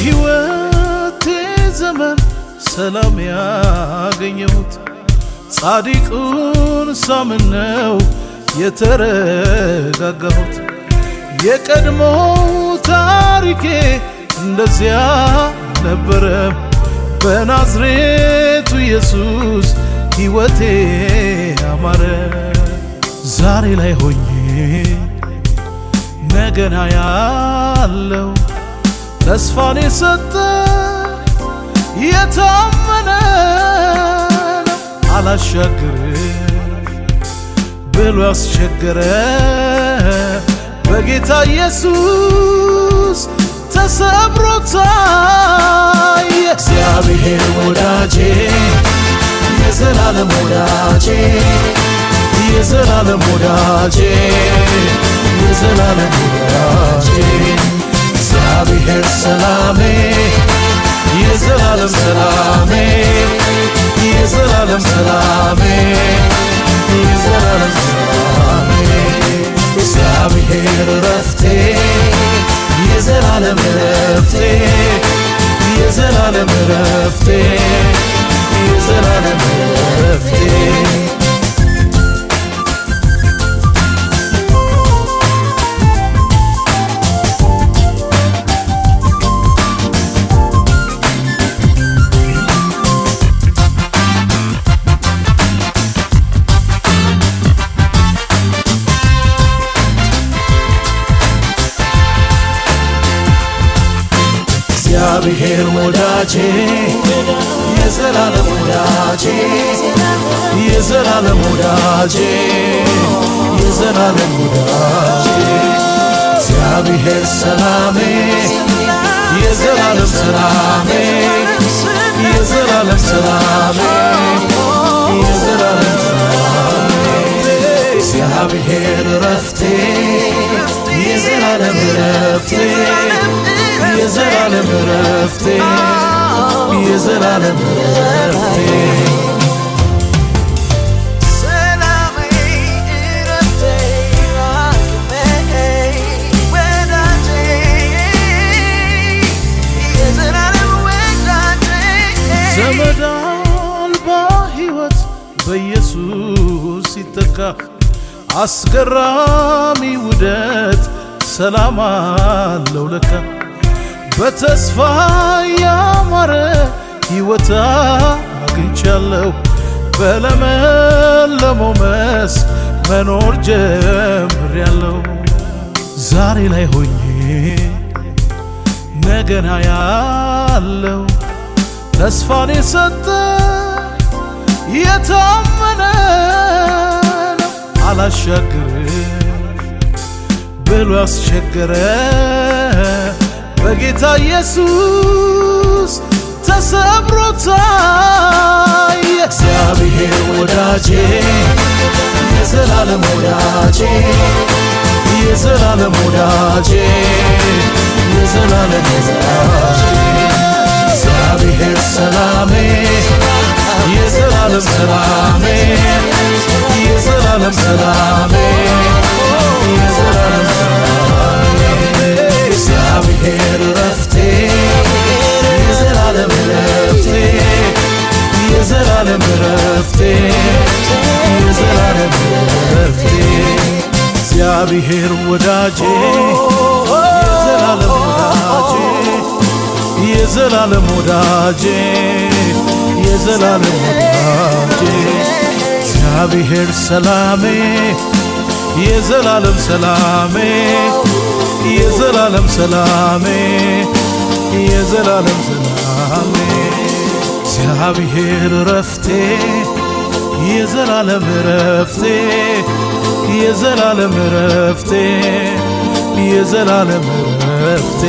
በሕይወቴ ዘመን ሰላም ያገኘሁት ጻድቁን ሳምነው የተረጋጋሁት የቀድሞው ታሪኬ እንደዚያ ነበረ በናዝሬቱ ኢየሱስ ሕይወቴ አማረ ዛሬ ላይ ሆኜ ነገን አያለው ተስፋን የሰጠ የታመነ ነው አላሻግርም ብሎ ያስቸገረ በጌታ ኢየሱስ ተሰብሮ ታየ እግዚአብሔር ወዳጄ የዘላለም ወዳጄ የዘላለም ወዳጄ የዘላለም ወዳጄ እግዚአብሔር ሰላሜ የዘላለም ሰላሜ የዘላለም ሰላሜ የዘላለም ሰላሜ እግዚአብሔር ረፍቴ የዘላለም ረፍቴ የዘላለም ረፍቴ የዘላለም ረፍቴ እግዚአብሔር ወዳጄ የዘላለም ወዳጄ የዘላለም ወዳጄ የዘላለም ወዳጄ እግዚአብሔር ሰላሜ የዘላለም ሰላሜ የዘላለም ሰላሜ የዘላለም ሰላሜ እግዚአብሔር ረፍቴ የዘላለም ረፍቴ የዘላለም ረፍቴ የዘላለም ረፍቴ ሰላሜ ረፍቴ ወዳጄ የዘላለም ወዳጄ ዘመድ አልባ ሕይወት በኢየሱስ ሲተካ አስገራሚ ውደት ሰላም አለው ለካ በተስፋ ያማረ ሕይወት አግኝቻለሁ በለመለመው መስክ መኖር ጀምሬያለሁ ዛሬ ላይ ሆኜ ነገን አያለው ተስፋን የሰጠ የታመነ ነው አላሻግርም ብሎ ያስቸገረ በጌታ ኢየሱስ ተሰብሮ ታየ እግዚአብሔር ወዳጄ የዘላለም ወዳጄ የዘላለም ወዳጄ የዘላለም ወዳጄ እግዚአብሔር ሰላሜ የዘላለም ሰላሜ የዘላለም ሰላሜ የዘላለም ሰላሜ እግዚአብሔር ረፍቴ የዘላለም ረፍቴ የዘላለም ረፍቴ የዘላለም ረፍቴ እግዚአብሔር ወዳጄ የዘላለም ወዳጄ የዘላለም ወዳጄ የዘላለም ወዳጄ እግዚአብሔር ሰላሜ የዘላለም ሰላሜ የዘላለም ሰላሜ የዘላለም ሰላሜ እግዚአብሔር ረፍቴ የዘላለም ረፍቴ የዘላለም ረፍቴ የዘላለም ረፍቴ